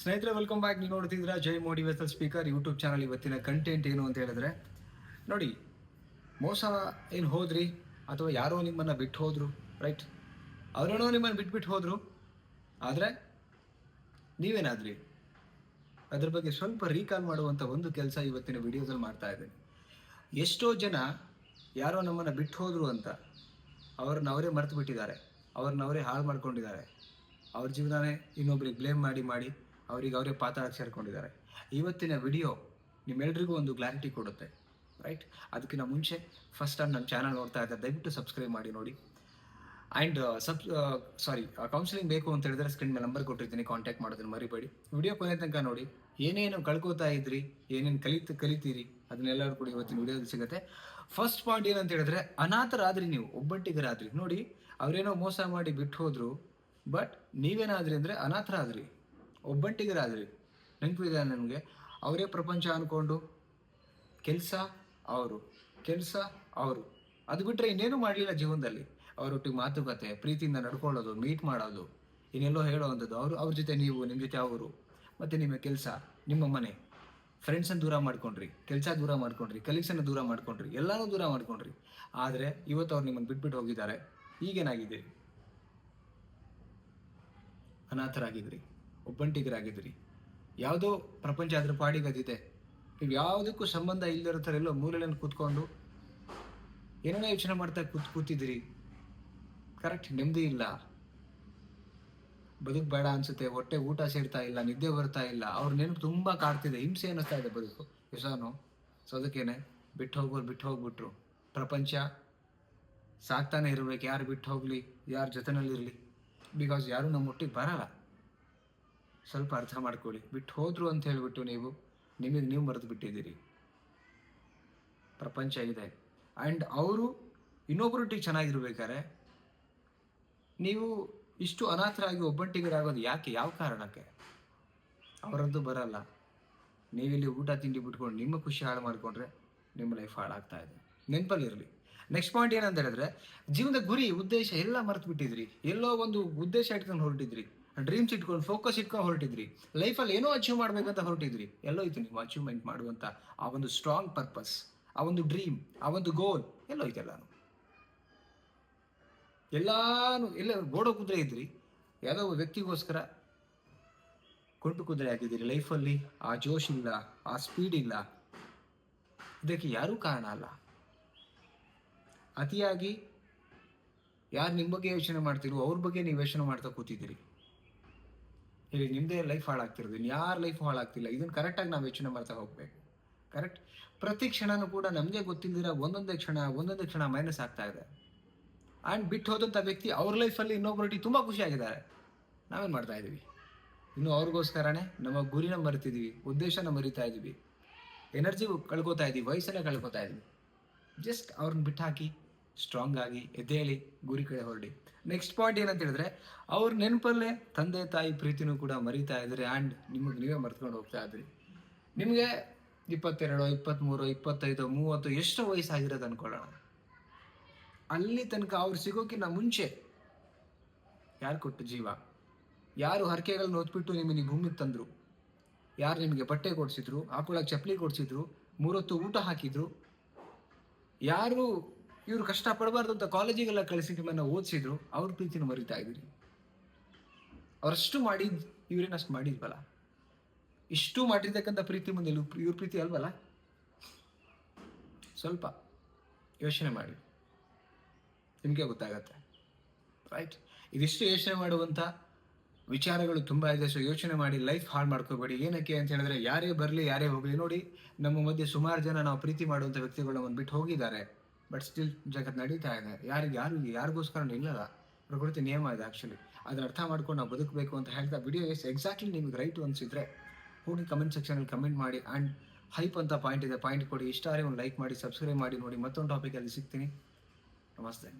ಸ್ನೇಹಿತರೆ, welcome back. ನೀವು ನೋಡ್ತಿದ್ದೀರಾ ಜೈ ಮೋಟಿವೇಶನಲ್ ಸ್ಪೀಕರ್ ಯೂಟ್ಯೂಬ್ ಚಾನಲ್. ಇವತ್ತಿನ ಕಂಟೆಂಟ್ ಏನು ಅಂತ ಹೇಳಿದ್ರೆ, ನೋಡಿ, ಮೋಸ ಏನು ಹೋದ್ರಿ ಅಥವಾ ಯಾರೋ ನಿಮ್ಮನ್ನು ಬಿಟ್ಟು ಹೋದ್ರು, ರೈಟ್? ಅವರೇನೋ ನಿಮ್ಮನ್ನು ಬಿಟ್ಬಿಟ್ಟು ಹೋದ್ರು, ಆದರೆ ನೀವೇನಾದ್ರಿ? ಅದ್ರ ಬಗ್ಗೆ ಸ್ವಲ್ಪ ರೀಕಾಲ್ ಮಾಡುವಂಥ ಒಂದು ಕೆಲಸ ಇವತ್ತಿನ ವಿಡಿಯೋದಲ್ಲಿ ಮಾಡ್ತಾ ಇದ್ದೀನಿ. ಎಷ್ಟೋ ಜನ ಯಾರೋ ನಮ್ಮನ್ನು ಬಿಟ್ಟು ಹೋದ್ರು ಅಂತ ಅವ್ರನ್ನ ಅವರೇ ಮರೆತು ಬಿಟ್ಟಿದ್ದಾರೆ, ಅವ್ರನ್ನ ಅವರೇ ಹಾಳು ಮಾಡ್ಕೊಂಡಿದ್ದಾರೆ. ಅವ್ರ ಜೀವನನೇ ಇನ್ನೊಬ್ರಿಗೆ ಬ್ಲೇಮ್ ಮಾಡಿ ಅವ್ರಿಗೆ ಅವರೇ ಪಾತಾಳಕ್ಕೆ ಸೇರ್ಕೊಂಡಿದ್ದಾರೆ. ಇವತ್ತಿನ ವಿಡಿಯೋ ನಿಮ್ಮೆಲ್ರಿಗೂ ಒಂದು ಕ್ಲಾರಿಟಿ ಕೊಡುತ್ತೆ, ರೈಟ್? ಅದಕ್ಕಿಂತ ಮುಂಚೆ ಫಸ್ಟ್ ಟೈಮ್ ನನ್ನ ಚಾನಲ್ ನೋಡ್ತಾ ಇದ್ದರೆ ದಯವಿಟ್ಟು ಸಬ್ಸ್ಕ್ರೈಬ್ ಮಾಡಿ ನೋಡಿ. ಆ್ಯಂಡ್ ಕೌನ್ಸಿಲಿಂಗ್ ಬೇಕು ಅಂತ ಹೇಳಿದ್ರೆ ಸ್ಕ್ರೀನ್ ಮೇಲೆ ನಂಬರ್ ಕೊಟ್ಟಿರ್ತೀನಿ, ಕಾಂಟ್ಯಾಕ್ಟ್ ಮಾಡೋದನ್ನು ಮರಿಬೇಡಿ. ವಿಡಿಯೋ ಕೊನೆ ತನಕ ನೋಡಿ. ಏನೇನು ಕಳ್ಕೊತಾ ಇದ್ರಿ, ಏನೇನು ಕಲಿತೀರಿ, ಅದನ್ನೆಲ್ಲರೂ ಕೂಡ ಇವತ್ತಿನ ವಿಡಿಯೋದಲ್ಲಿ ಸಿಗುತ್ತೆ. ಫಸ್ಟ್ ಪಾಯಿಂಟ್ ಏನಂತ ಹೇಳಿದ್ರೆ, ಅನಾಥರಾದ್ರಿ, ನೀವು ಒಬ್ಬಂಟಿಗರಾದ್ರಿ. ನೋಡಿ, ಅವರೇನೋ ಮೋಸ ಮಾಡಿ ಬಿಟ್ಟು ಹೋದ್ರು, ಬಟ್ ನೀವೇನಾದ್ರಿ ಅಂದರೆ ಅನಾಥರಾದ್ರಿ, ಒಬ್ಬಂಟಿಗರಾದ್ರಿ. ನೆನಪಿದೆ ನನಗೆ? ಅವರೇ ಪ್ರಪಂಚ ಅಂದ್ಕೊಂಡು ಕೆಲಸ ಅವರು ಅದು ಬಿಟ್ಟರೆ ಇನ್ನೇನು ಮಾಡಲಿಲ್ಲ ಜೀವನದಲ್ಲಿ. ಅವರೊಟ್ಟಿಗೆ ಮಾತುಕತೆ, ಪ್ರೀತಿಯಿಂದ ನಡ್ಕೊಳ್ಳೋದು, ಮೀಟ್ ಮಾಡೋದು, ಇನ್ನೆಲ್ಲೋ ಹೇಳೋವಂಥದ್ದು. ಅವ್ರ ಜೊತೆ ನೀವು, ನಿಮ್ಮ ಜೊತೆ ಅವರು, ಮತ್ತು ನಿಮ್ಮ ಕೆಲಸ, ನಿಮ್ಮ ಮನೆ, ಫ್ರೆಂಡ್ಸನ್ನು ದೂರ ಮಾಡ್ಕೊಂಡ್ರಿ, ಕೆಲಸ ದೂರ ಮಾಡ್ಕೊಂಡ್ರಿ, ಕಲೀಗ್ಸನ್ನು ದೂರ ಮಾಡ್ಕೊಂಡ್ರಿ, ಎಲ್ಲನೂ ದೂರ ಮಾಡ್ಕೊಂಡ್ರಿ. ಆದರೆ ಇವತ್ತು ಅವ್ರು ನಿಮ್ಮನ್ನು ಬಿಟ್ಬಿಟ್ಟು ಹೋಗಿದ್ದಾರೆ. ಈಗೇನಾಗಿದ್ದೀರಿ? ಅನಾಥರಾಗಿದ್ರಿ, ಒಬ್ಬಂಟಿಗರಾಗಿದ್ರಿ. ಯಾವುದೋ ಪ್ರಪಂಚ ಅದ್ರ ಪಾಡಿಗದಿದೆ. ನೀವು ಯಾವುದಕ್ಕೂ ಸಂಬಂಧ ಇಲ್ಲದಿರೋ ಥರ ಎಲ್ಲೋ ಮೂಲೆಯನ್ನು ಕೂತ್ಕೊಂಡು ಏನೇನೋ ಯೋಚನೆ ಮಾಡ್ತಾ ಕೂತಿದ್ದೀರಿ. ಕರೆಕ್ಟ್? ನೆಮ್ಮದಿ ಇಲ್ಲ, ಬದುಕು ಬೇಡ ಅನ್ಸುತ್ತೆ, ಹೊಟ್ಟೆ ಊಟ ಸೇರ್ತಾ ಇಲ್ಲ, ನಿದ್ದೆ ಬರ್ತಾ ಇಲ್ಲ, ಅವ್ರ ನೆನಪು ತುಂಬ ಕಾಡ್ತಿದೆ, ಹಿಂಸೆ ಅನ್ನಿಸ್ತಾ ಇದೆ ಬದುಕು. ಎಸಾನು ಸೊ ಅದಕ್ಕೇನೆ ಬಿಟ್ಟು ಹೋಗ್ಬಿಟ್ರು. ಪ್ರಪಂಚ ಸಾಕ್ತಾನೆ ಇರಬೇಕು, ಯಾರು ಬಿಟ್ಟು ಹೋಗಲಿ, ಯಾರ ಜೊತೆನಲ್ಲಿರಲಿ, ಬಿಕಾಸ್ ಯಾರು ನಮ್ಮ ಒಟ್ಟಿಗೆ ಬರಲ್ಲ. ಸ್ವಲ್ಪ ಅರ್ಥ ಮಾಡ್ಕೊಳ್ಳಿ. ಬಿಟ್ಟು ಹೋದ್ರು ಅಂತ ಹೇಳಿಬಿಟ್ಟು ನೀವು ಮರೆತು ಬಿಟ್ಟಿದ್ದೀರಿ. ಪ್ರಪಂಚ ಇದೆ, ಆ್ಯಂಡ್ ಅವರು ಇನ್ನೊಬ್ಬರೊಟ್ಟಿಗೆ ಚೆನ್ನಾಗಿರ್ಬೇಕಾದ್ರೆ ನೀವು ಇಷ್ಟು ಅನಾಥರಾಗಿ ಒಬ್ಬಂಟಿಗರಾಗೋದು ಯಾಕೆ? ಯಾವ ಕಾರಣಕ್ಕೆ? ಅವರದ್ದು ಬರಲ್ಲ. ನೀವಿಲ್ಲಿ ಊಟ ತಿಂಡಿ ಬಿಟ್ಕೊಂಡು ನಿಮ್ಮ ಖುಷಿ ಹಾಳು ಮಾಡಿಕೊಂಡ್ರೆ ನಿಮ್ಮ ಲೈಫ್ ಹಾಳಾಗ್ತಾ ಇದೆ. ನೆನಪಲ್ಲಿರಲಿ. ನೆಕ್ಸ್ಟ್ ಪಾಯಿಂಟ್ ಏನಂತ ಹೇಳಿದ್ರೆ, ಜೀವನದ ಗುರಿ, ಉದ್ದೇಶ ಎಲ್ಲ ಮರೆತು ಬಿಟ್ಟಿದ್ರಿ. ಎಲ್ಲೋ ಒಂದು ಉದ್ದೇಶ ಇಟ್ಕೊಂಡು ಹೊರಟಿದ್ರಿ, ಡ್ರೀಮ್ಸ್ ಇಟ್ಕೊಂಡು, ಫೋಕಸ್ ಇಟ್ಕೊಂಡು ಹೊರಟಿದ್ರಿ. ಲೈಫಲ್ಲಿ ಏನೋ ಅಚೀವ್ ಮಾಡ್ಬೇಕಂತ ಹೊರಟಿದ್ರಿ. ಎಲ್ಲೋ ಇತ್ತು ನೀವು ಅಚೀವ್ಮೆಂಟ್ ಮಾಡುವಂಥ ಆ ಒಂದು ಸ್ಟ್ರಾಂಗ್ ಪರ್ಪಸ್, ಆ ಒಂದು ಡ್ರೀಮ್, ಆ ಒಂದು ಗೋಲ್ ಎಲ್ಲೋ ಐತೆಲ್ಲಾನು. ಎಲ್ಲ ಗೋಡೋ ಕುದುರೆ ಇದ್ರಿ, ಯಾವುದೋ ವ್ಯಕ್ತಿಗೋಸ್ಕರ ಕೊಂಟು ಕುದುರೆ ಆಗಿದ್ದೀರಿ. ಲೈಫಲ್ಲಿ ಆ ಜೋಶ್ ಇಲ್ಲ, ಆ ಸ್ಪೀಡ್ ಇಲ್ಲ. ಇದಕ್ಕೆ ಯಾರೂ ಕಾರಣ ಅಲ್ಲ. ಅತಿಯಾಗಿ ಯಾರು ನಿಮ್ಮ ಬಗ್ಗೆ ಯೋಚನೆ ಮಾಡ್ತಿರೋ ಅವ್ರ ಬಗ್ಗೆ ನೀವು ಯೋಚನೆ ಮಾಡ್ತಾ ಕೂತಿದ್ದೀರಿ. ಇಲ್ಲಿ ನಿಮ್ಮದೇ ಲೈಫ್ ಹಾಳಾಗ್ತಿರೋದು, ಯಾರ ಲೈಫ್ ಹಾಳಾಗ್ತಿಲ್ಲ. ಇದನ್ನು ಕರೆಕ್ಟಾಗಿ ನಾವು ಯೋಚನೆ ಮಾಡ್ತಾ ಹೋಗ್ಬೇಕು. ಕರೆಕ್ಟ್? ಪ್ರತಿ ಕ್ಷಣನೂ ಕೂಡ ನಮಗೆ ಗೊತ್ತಿಲ್ದಿರ ಒಂದೊಂದೇ ಕ್ಷಣ ಮೈನಸ್ ಆಗ್ತಾ ಇದೆ. ಆ್ಯಂಡ್ ಬಿಟ್ಟು ಹೋದಂಥ ವ್ಯಕ್ತಿ ಅವ್ರ ಲೈಫಲ್ಲಿ ಇನ್ನೊಬ್ಬರೊಟ್ಟಿಗೆ ತುಂಬ ಖುಷಿಯಾಗಿದ್ದಾರೆ. ನಾವೇನು ಮಾಡ್ತಾ ಇದ್ದೀವಿ? ಇನ್ನು ಅವ್ರಿಗೋಸ್ಕರನೇ ನಮ್ಮ ಗುರಿನ ಮರಿತಿದ್ದೀವಿ, ಉದ್ದೇಶನ ಮರಿತಾ ಇದ್ದೀವಿ, ಎನರ್ಜಿ ಕಳ್ಕೊತಾ ಇದ್ದೀವಿ, ವಯಸ್ಸನ್ನೇ ಕಳ್ಕೊತಾ ಇದ್ದೀವಿ. ಜಸ್ಟ್ ಅವ್ರನ್ನ ಬಿಟ್ಟು ಹಾಕಿ ಸ್ಟ್ರಾಂಗ್ ಆಗಿ ಎದ್ದೇಳಿ ಗುರಿ ಕಡೆ ಹೊರಡಿ. ನೆಕ್ಸ್ಟ್ ಪಾಯಿಂಟ್ ಏನಂತ ಹೇಳಿದ್ರೆ, ಅವ್ರ ನೆನಪಲ್ಲೇ ತಂದೆ ತಾಯಿ ಪ್ರೀತಿನೂ ಕೂಡ ಮರಿತಾ ಇದ್ರಿ, ಆ್ಯಂಡ್ ನೀವೇ ಮರ್ತ್ಕೊಂಡು ಹೋಗ್ತಾ ಇದ್ರಿ. ನಿಮಗೆ 22, 23, 25, 30 ಎಷ್ಟೋ ವಯಸ್ಸಾಗಿರೋದು ಅನ್ಕೊಳ್ಳೋಣ. ಅಲ್ಲಿ ತನಕ ಅವ್ರು ಸಿಗೋಕ್ಕಿಂತ ಮುಂಚೆ ಯಾರು ಕೊಟ್ಟು ಜೀವ, ಯಾರು ಹರಕೆಗಳನ್ನ ಹೊತ್ಬಿಟ್ಟು ನಿಮಗೆ ಭೂಮಿಗೆ ತಂದರು, ಯಾರು ನಿಮಗೆ ಬಟ್ಟೆ ಕೊಡಿಸಿದ್ರು, ಹಾಕೊಳ್ಳೋಕೆ ಚಪ್ಪಲಿ ಕೊಡಿಸಿದ್ರು, 3 ಹೊತ್ತು ಊಟ ಹಾಕಿದ್ರು, ಯಾರು ಇವರು ಕಷ್ಟಪಡಬಾರ್ದು ಅಂತ ಕಾಲೇಜಿಗೆಲ್ಲ ಕಳಿಸಿ ನಿಮ್ಮನ್ನು ಓದಿಸಿದ್ರು, ಅವ್ರ ಪ್ರೀತಿನ ಮರಿತಾ ಇದ್ದೀರಿ. ಅವರಷ್ಟು ಮಾಡಿದ್ದು ಇವರೇನಷ್ಟು ಮಾಡಿದ್ವಲ್ಲ. ಇಷ್ಟು ಮಾಡಿರ್ತಕ್ಕಂಥ ಪ್ರೀತಿ ಮುಂದೆ ಇವ್ರ ಪ್ರೀತಿ ಅಲ್ವಲ್ಲ. ಸ್ವಲ್ಪ ಯೋಚನೆ ಮಾಡಿ, ನಿಮಗೆ ಗೊತ್ತಾಗತ್ತೆ, ರೈಟ್? ಇದಿಷ್ಟು ಯೋಚನೆ ಮಾಡುವಂಥ ವಿಚಾರಗಳು ತುಂಬ ಇದೆ. ಸೊ ಯೋಚನೆ ಮಾಡಿ, ಲೈಫ್ ಹಾಳು ಮಾಡ್ಕೋಬೇಡಿ. ಏನಕ್ಕೆ ಅಂತ ಹೇಳಿದ್ರೆ, ಯಾರೇ ಬರಲಿ ಯಾರೇ ಹೋಗಲಿ, ನೋಡಿ, ನಮ್ಮ ಮಧ್ಯೆ ಸುಮಾರು ಜನ ನಾವು ಪ್ರೀತಿ ಮಾಡುವಂಥ ವ್ಯಕ್ತಿಗಳು ನಮ್ಮನ್ನು ಬಿಟ್ಟು ಹೋಗಿದ್ದಾರೆ. ಬಟ್ ಸ್ಟಿಲ್ ಜಗತ್ತು ನಡೀತಾ ಇದೆ. ಯಾರಿಗೋಸ್ಕರ ನಿಲ್ಲಲ್ಲ. ಪ್ರಕೃತಿ ನಿಯಮ ಇದೆ ಆ್ಯಕ್ಚುಲಿ. ಅದನ್ನ ಅರ್ಥ ಮಾಡ್ಕೊಂಡು ನಾವು ಬದುಕಬೇಕು ಅಂತ ಹೇಳ್ತಾ ವಿಡಿಯೋ ಎಕ್ಸಾಕ್ಟ್ಲಿ ನಿಮಗೆ ರೈಟು ಅನಿಸಿದ್ರೆ ಹೋಗಿ ಕಮೆಂಟ್ ಸೆಕ್ಷನಲ್ಲಿ ಕಮೆಂಟ್ ಮಾಡಿ. ಆ್ಯಂಡ್ ಹೈಪ್ ಅಂತ ಪಾಯಿಂಟ್ ಇದೆ, ಪಾಯಿಂಟ್ ಕೊಡಿ. ಇಷ್ಟ ಆದರೆ ಒಂದು ಲೈಕ್ ಮಾಡಿ, ಸಬ್ಸ್ಕ್ರೈಬ್ ಮಾಡಿ ನೋಡಿ. ಮತ್ತೊಂದು ಟಾಪಿಕಲ್ಲಿ ಸಿಗ್ತೀನಿ. ನಮಸ್ತೆ.